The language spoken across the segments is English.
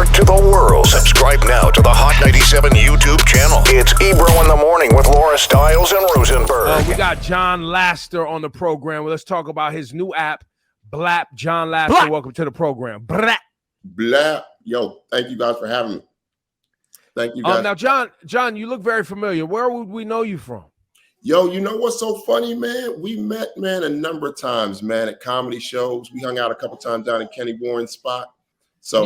network to the world. Subscribe now to the Hot 97 YouTube channel. It's Ebro in the Morning with Laura Stiles and Rosenberg. We got Jon Laster on the program. Let's talk about his new app, Blapp. Jon Laster, Blapp. welcome to the program. Blapp. Blapp. Yo, thank you guys for having me. Thank you guys. Now, Jon, you look very familiar. Where would we know you from? Yo, you know what's so funny, man? We met, man, a number of times, man, at comedy shows. We hung out a couple times down in Kenny Warren's spot. So,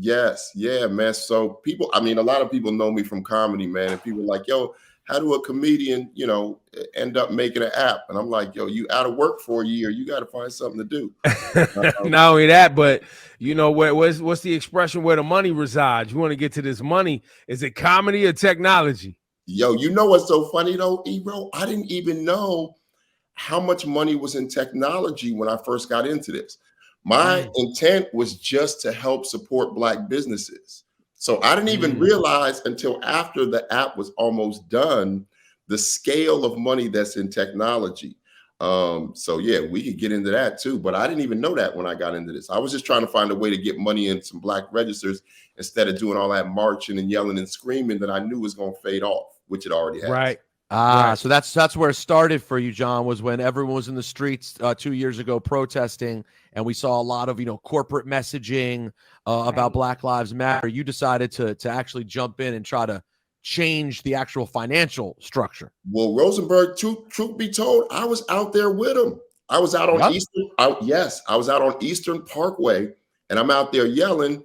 yeah, man. So people, a lot of people know me from comedy, man. And people are like, yo, how do a comedian, end up making an app? And I'm like, yo, you out of work for a year. You got to find something to do. Not only that, but what's the expression where the money resides? You want to get to this money. Is it comedy or technology? Yo, you know what's so funny though, Ebro? I didn't even know how much money was in technology when I first got into this. My intent was just to help support Black businesses. So I didn't even realize until after the app was almost done, the scale of money that's in technology. So yeah, we could get into that too, but I didn't even know that when I got into this. I was just trying to find a way to get money in some Black registers instead of doing all that marching and yelling and screaming that I knew was going to fade off, which it already has. Right. So that's where it started for you, Jon, was when everyone was in the streets 2 years ago protesting, and we saw a lot of corporate messaging about Black Lives Matter. You decided to actually jump in and try to change the actual financial structure. Well, Rosenberg, truth be told, I was out there with him. I was out on Eastern. I was out on Eastern Parkway, and I'm out there yelling.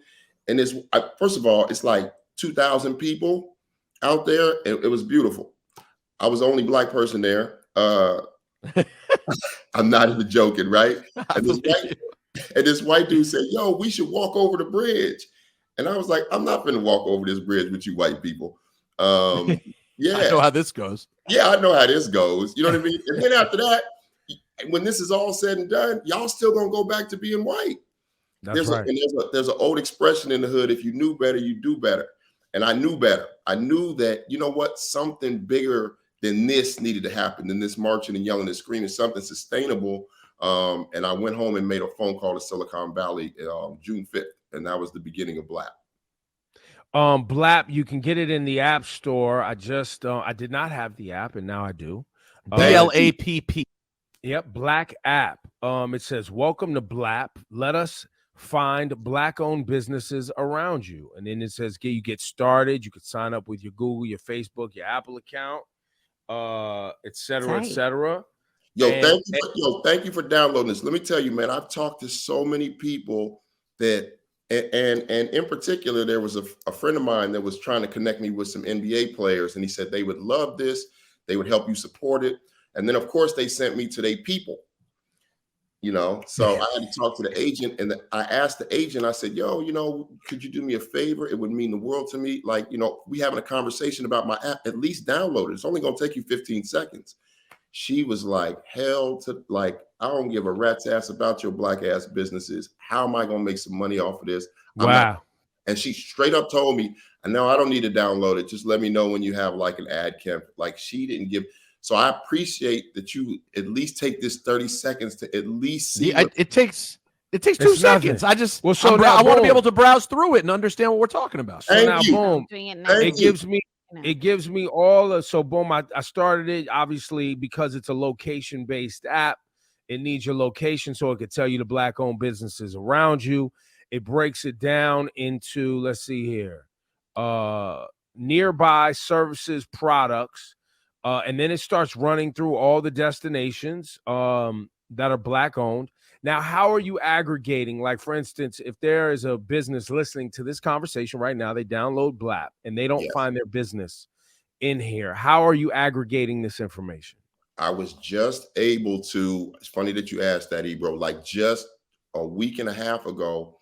And first of all, it's like 2,000 people out there. It was beautiful. I was the only Black person there. I'm not even joking, right? And this white dude said, yo, we should walk over the bridge. And I was like, I'm not going to walk over this bridge with you white people. Yeah. I know how this goes. Yeah, I know how this goes. You know what I mean? And then after that, when this is all said and done, y'all still going to go back to being white. There's an old expression in the hood, if you knew better, you do better. And I knew better. I knew that, you know what, something bigger than this needed to happen, than this marching and yelling and screaming, something sustainable. And I went home and made a phone call to Silicon Valley June 5th. And that was the beginning of Blapp. Blapp, you can get it in the App Store. I did not have the app, and now I do. BLAPP. Yep, Black app. It says, welcome to Blapp. Let us find Black-owned businesses around you. And then it says, you get started. You could sign up with your Google, your Facebook, your Apple account, et cetera, et cetera. Thank you for downloading this. Let me tell you, man, I've talked to so many people that, and in particular, there was a friend of mine that was trying to connect me with some NBA players, and he said they would love this. They would help you support it. And then, of course, they sent me to their people. So I had to talk to the agent, and I asked the agent, I said, yo, could you do me a favor? It would mean the world to me. Like, we having a conversation about my app, at least download it. It's only going to take you 15 seconds. She was like, I don't give a rat's ass about your Black ass businesses. How am I going to make some money off of this? Wow. And she straight up told me, no, I don't need to download it. Just let me know when you have like an ad camp. Like, she didn't give. So I appreciate that you at least take this 30 seconds to at least see. It takes 2 seconds. I want to be able to browse through it and understand what we're talking about. Boom. It gives me all. So boom, I started it obviously because it's a location-based app. It needs your location so it could tell you the Black-owned businesses around you. It breaks it down into, let's see here, nearby services, products. And then it starts running through all the destinations that are Black-owned. Now, how are you aggregating? Like, for instance, if there is a business listening to this conversation right now, they download Blapp and they don't find their business in here. How are you aggregating this information? I was just able to, it's funny that you asked that, Ebro, like just a week and a half ago.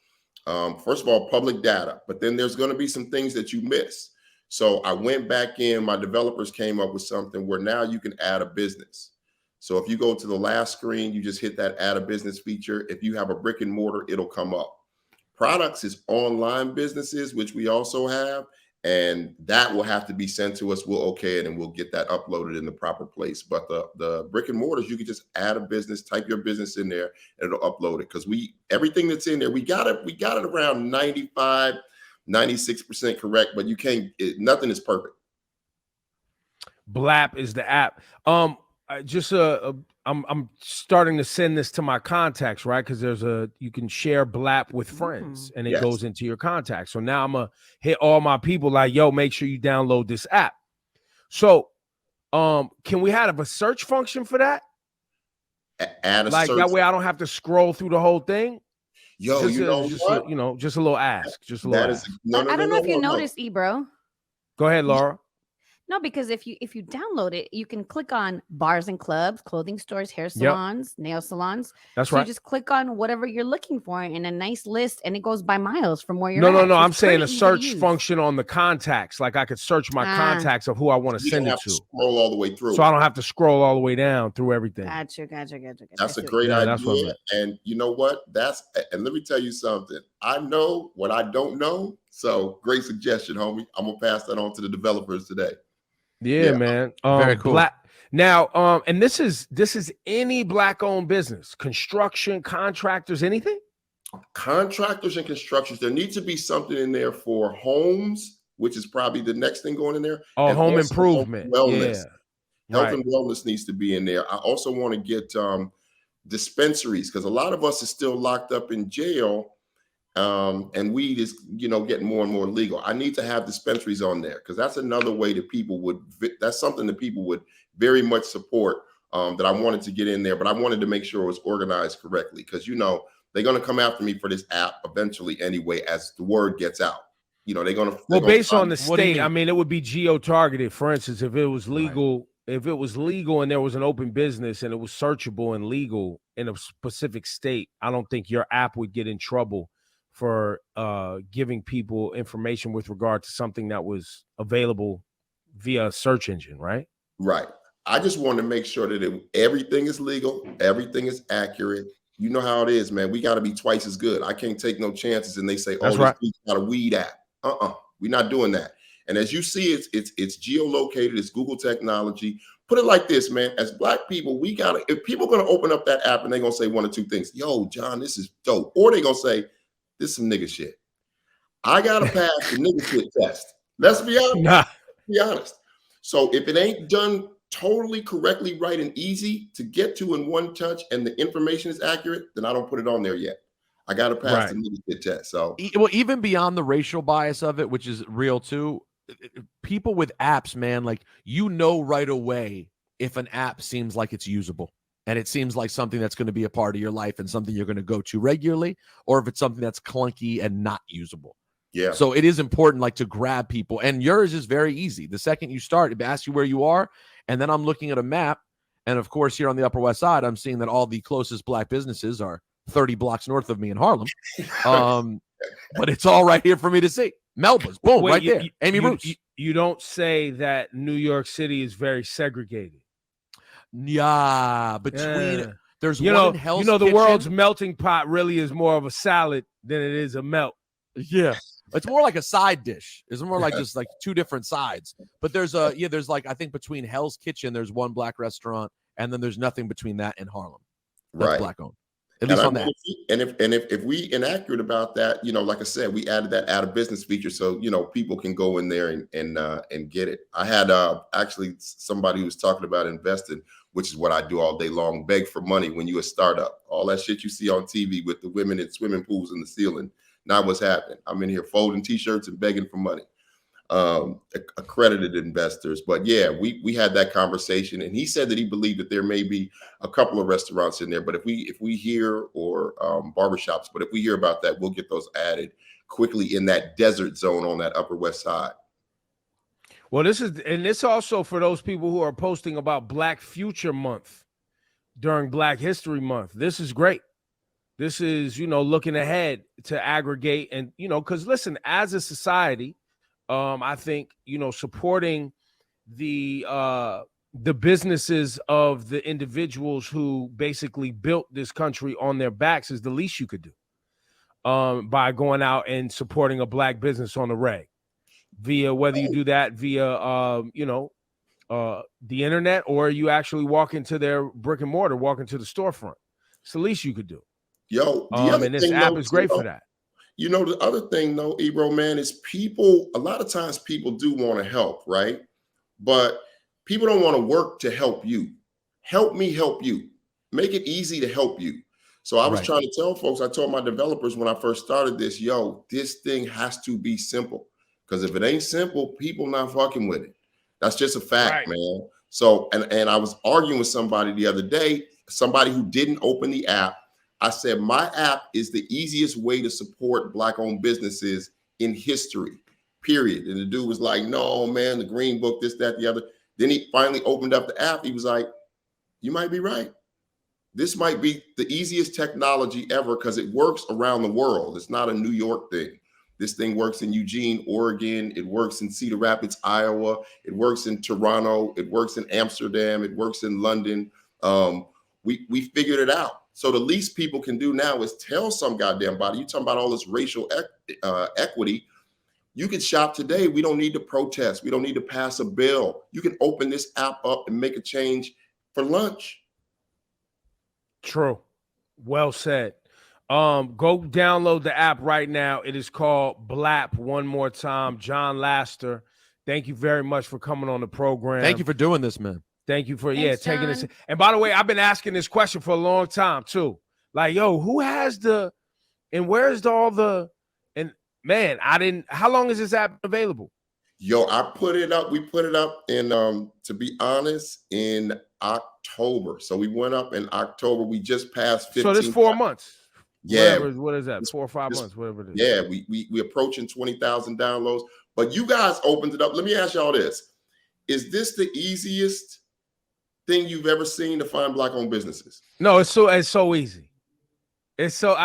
First of all, public data, but then there's going to be some things that you miss. So I went back in, my developers came up with something where now you can add a business. So if you go to the last screen, you just hit that add a business feature. If you have a brick and mortar, it'll come up. Products is online businesses, which we also have, and that will have to be sent to us. We'll okay it and we'll get that uploaded in the proper place. But the brick and mortars, you can just add a business, type your business in there, and it'll upload it. Because everything that's in there, we got it around 95 96% correct, but you can't. Nothing is perfect. Blapp is the app. I'm starting to send this to my contacts, right? Because you can share Blapp with friends, and it goes into your contacts. So now I'm gonna hit all my people like, yo, make sure you download this app. So, can we have a search function for that? Add a like search. That way I don't have to scroll through the whole thing. Yo, just a little ask. Just a little ask. I don't know if you noticed, Ebro. Go ahead, Laura. No, because if you download it, you can click on bars and clubs, clothing stores, hair salons, nail salons. That's so right. You just click on whatever you're looking for in a nice list, and it goes by miles from where you're No. at. So I'm saying a pretty easy to search use. function on the contacts. Like I could search my contacts of who I want to send it to. Scroll all the way through. So I don't have to scroll all the way down through everything. Gotcha. That's a great idea. That's what and you know what? And let me tell you something. I know what I don't know. So great suggestion, homie. I'm gonna pass that on to the developers today. Yeah, man. Very cool. Now, and this is any Black-owned business, construction, contractors, anything? Contractors and constructors. There needs to be something in there for homes, which is probably the next thing going in there. Oh, and home also improvement. Wellness. Yeah. Health and wellness needs to be in there. I also want to get dispensaries, because a lot of us is still locked up in jail. And weed is, getting more and more legal. I need to have dispensaries on there, because that's another way that that's something that people would very much support, that I wanted to get in there, but I wanted to make sure it was organized correctly, because, they're going to come after me for this app eventually anyway, as the word gets out. They're going to. Well, based on the state, I mean, it would be geo-targeted. For instance, if it was legal, and there was an open business and it was searchable and legal in a specific state, I don't think your app would get in trouble for giving people information with regard to something that was available via a search engine, right? Right. I just want to make sure that everything is legal, everything is accurate. You know how it is, man. We got to be twice as good. I can't take no chances. And they say, That's this right. dude's got a weed app. We're not doing that. And as you see, it's geolocated. It's Google technology. Put it like this, man. As Black people, if people are going to open up that app and they're going to say one or two things, yo, John, this is dope. Or they're going to say, this is some nigga shit. I got to pass the nigga shit test. Let's be honest. Be honest. So if it ain't done totally correctly, right, and easy to get to in one touch, and the information is accurate, then I don't put it on there yet. I got to pass the nigga shit test. So, well, even beyond the racial bias of it, which is real too, people with apps, man, like, right away if an app seems like it's usable. And it seems like something that's going to be a part of your life and something you're going to go to regularly, or if it's something that's clunky and not usable. Yeah. So it is important, like, to grab people. And yours is very easy. The second you start, it asks you where you are. And then I'm looking at a map. And of course, here on the Upper West Side, I'm seeing that all the closest Black businesses are 30 blocks north of me in Harlem. But it's all right here for me to see. Melba's, boom, right there. Amy Roots. You don't say that New York City is very segregated. Yeah, there's one in Hell's the Kitchen. world's melting pot really is more of a salad than it is a melt. Yeah, it's more like a side dish. It's more like just like two different sides. But there's like, I think between Hell's Kitchen, there's one Black restaurant, and then there's nothing between that and Harlem. That's right. Black owned. At least on that. And if we inaccurate about that, like I said, we added that out of business feature, so people can go in there and get it. I had actually somebody who was talking about investing, which is what I do all day long, beg for money when you're a startup. All that shit you see on TV with the women in swimming pools in the ceiling, not what's happening. I'm in here folding T-shirts and begging for money. Accredited investors. But yeah, we had that conversation, and he said that he believed that there may be a couple of restaurants in there, but if we hear, or barbershops, but if we hear about that, we'll get those added quickly in that desert zone on that Upper West Side. Well, this also for those people who are posting about Black Future Month during Black History Month. This is great. This is, looking ahead to aggregate, and, because listen, as a society, I think, supporting the businesses of the individuals who basically built this country on their backs is the least you could do, by going out and supporting a Black business on the reg, via whether you do that via, the internet, or you actually walk into their brick and mortar, walk into the storefront. It's the least you could do. Yo, and this app is great for that. you know, the other thing though, Ebro, man, is people, a lot of times people do want to help, right? But people don't want to work to help you. Help me help you. Make it easy to help you. So I was Right. trying to tell folks, I told my developers when I first started this, yo, this thing has to be simple. Because if it ain't simple, people not fucking with it. That's just a fact, Right. man. So, and I was arguing with somebody the other day, somebody who didn't open the app. I said, my app is the easiest way to support Black-owned businesses in history, period. And the dude was like, no, man, the green book, this, that, the other. Then he finally opened up the app. He was like, you might be right. This might be the easiest technology ever because it works around the world. It's not a New York thing. This thing works in Eugene, Oregon. It works in Cedar Rapids, Iowa. It works in Toronto. It works in Amsterdam. It works in London. We figured it out. So the least people can do now is tell some goddamn body. You talking about all this racial equity. You can shop today. We don't need to protest. We don't need to pass a bill. You can open this app up and make a change for lunch. True. Well said. Go download the app right now. It is called Blapp. One more time, Jon Laster. Thank you very much for coming on the program. Thank you for doing this, man. Thank you for Thanks, taking this. Jon. And by the way, I've been asking this question for a long time too. Like, yo, who has the and where's all the and man, how long is this app available? Yo, I put it up. We put it up in to be honest, in October. So we went up in October. We just passed 15. So this 4 months. Yeah. What is that? 4 or 5 months, whatever it is. Yeah, we approaching 20,000 downloads. But you guys opened it up. Let me ask y'all this. Is this the easiest thing you've ever seen to find Black-owned businesses? No, it's so easy. It's so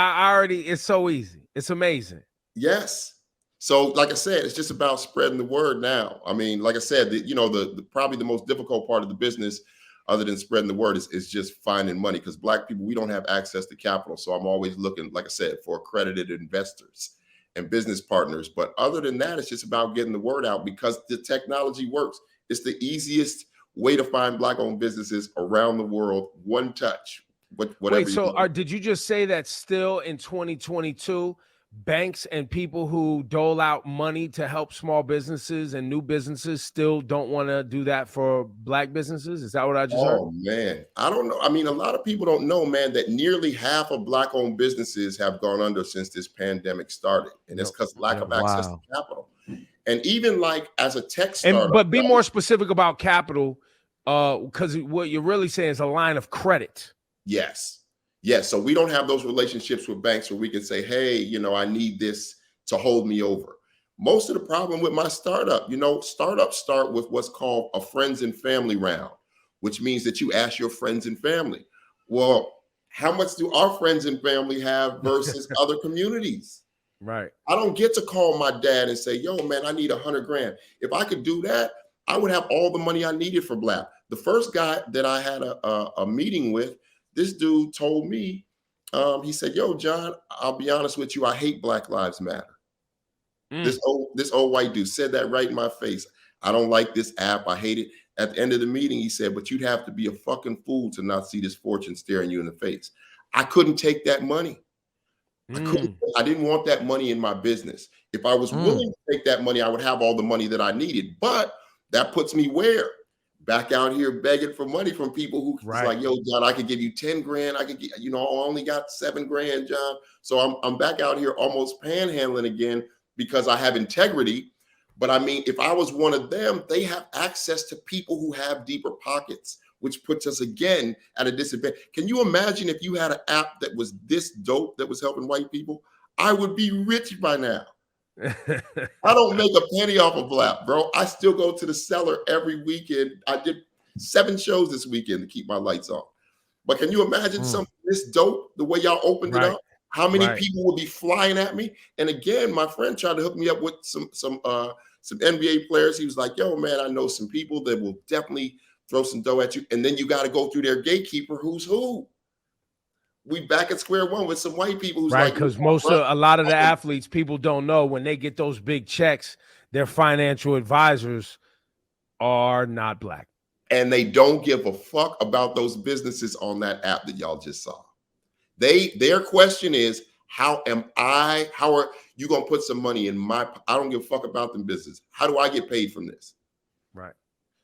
easy. It's amazing. Yes. So, like I said, it's just about spreading the word now. I mean, like I said, the probably the most difficult part of the business, other than spreading the word, is just finding money, because Black people, we don't have access to capital. So I'm always looking, like I said, for accredited investors and business partners. But other than that, it's just about getting the word out, because the technology works. It's the easiest way to find Black-owned businesses around the world. One touch. Whatever. Wait, so did you just say that still in 2022, banks and people who dole out money to help small businesses and new businesses still don't want to do that for Black businesses? Is that what I just heard? Oh, man. I don't know. I mean, a lot of people don't know, man, that nearly half of Black-owned businesses have gone under since this pandemic started. And it's because lack of access to capital. And even like as a tech startup. But be more specific about capital, because what you're really saying is a line of credit. Yes. Yes. So we don't have those relationships with banks where we can say, hey, I need this to hold me over. Most of the problem with my startup, startups start with what's called a friends and family round, which means that you ask your friends and family, well, how much do our friends and family have versus other communities? Right. I don't get to call my dad and say, yo, man, I need 100 grand. If I could do that, I would have all the money I needed for Blapp. The first guy that I had a meeting with, this dude told me, he said, yo, John, I'll be honest with you, I hate Black Lives Matter. This old white dude said that right in my face. I don't like this app. I hate it. At the end of the meeting, he said, but you'd have to be a fucking fool to not see this fortune staring you in the face. I couldn't take that money. I didn't want that money in my business. If I was willing to take that money, I would have all the money that I needed. But that puts me where? Back out here begging for money from people who like, yo, John, I could give you 10 grand. I could get, I only got 7 grand, John. So I'm back out here almost panhandling again because I have integrity. But I mean, if I was one of them, they have access to people who have deeper pockets, which puts us again at a disadvantage. Can you imagine if you had an app that was this dope that was helping white people? I would be rich by now. I don't make a penny off of Blapp, bro. I still go to the cellar every weekend. I did 7 shows this weekend to keep my lights on. But can you imagine something this dope, the way y'all opened it up? How many people would be flying at me? And again, my friend tried to hook me up with some NBA players. He was like, yo, man, I know some people that will definitely throw some dough at you. And then you got to go through their gatekeeper, who's who. We back at square one with some white people who's like, because a lot of the athletes, people don't know when they get those big checks, their financial advisors are not Black. And they don't give a fuck about those businesses on that app that y'all just saw. Their question is, how are you're gonna put some money in I don't give a fuck about them business. How do I get paid from this? Right.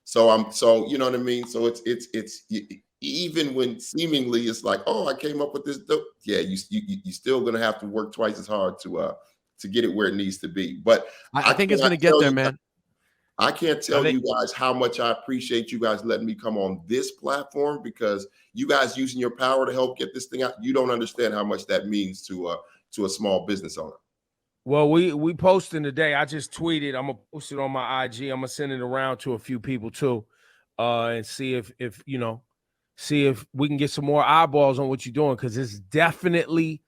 So you know what I mean? So it's even when seemingly it's like, oh, I came up with this dope. Yeah, you still gonna have to work twice as hard to get it where it needs to be. But I think it's gonna get there, man. I can't tell you guys how much I appreciate you guys letting me come on this platform, because you guys using your power to help get this thing out. You don't understand how much that means to a small business owner. Well, we posting today. I just tweeted. I'm gonna post it on my IG. I'm gonna send it around to a few people too, and see if we can get some more eyeballs on what you're doing, because it's definitely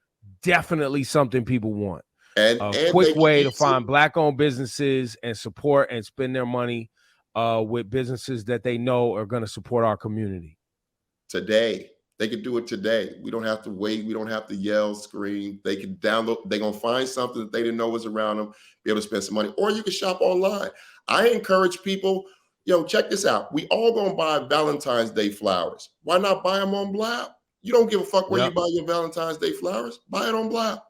something people want. And a quick way to find Black-owned businesses and support and spend their money with businesses that they know are going to support our community. Today, they can do it today. We don't have to wait. We don't have to yell, scream. They can download. They're going to find something that they didn't know was around them, be able to spend some money. Or you can shop online. I encourage people, check this out. We all going to buy Valentine's Day flowers. Why not buy them on Blapp? You don't give a fuck where you buy your Valentine's Day flowers. Buy it on Blapp.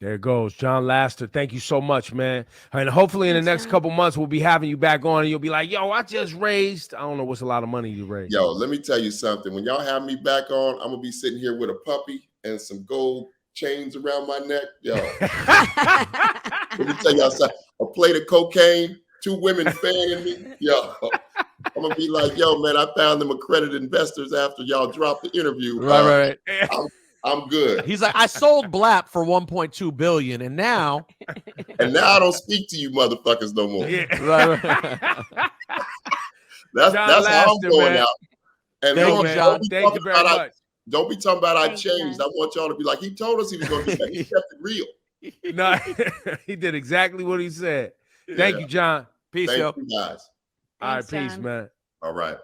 There it goes. Jon Laster, thank you so much, man. And hopefully in the next couple months, we'll be having you back on and you'll be like, yo, I just raised, I don't know what's a lot of money you raised. Yo, let me tell you something. When y'all have me back on, I'm going to be sitting here with a puppy and some gold chains around my neck. Yo, let me tell y'all something. A plate of cocaine, 2 women fanning me. Yo, I'm going to be like, yo, man, I found them accredited investors after y'all dropped the interview. Right. I'm good. He's like, I sold Blapp for 1.2 billion, and now I don't speak to you motherfuckers no more. Yeah. That's how I'm going out. And thank you, John. Thank you very much. Don't be talking about I changed. I want y'all to be like, he told us he was going to do that. He kept it real. No, he did exactly what he said. Thank you, John. Peace, Thank you guys. All right, peace, man. All right.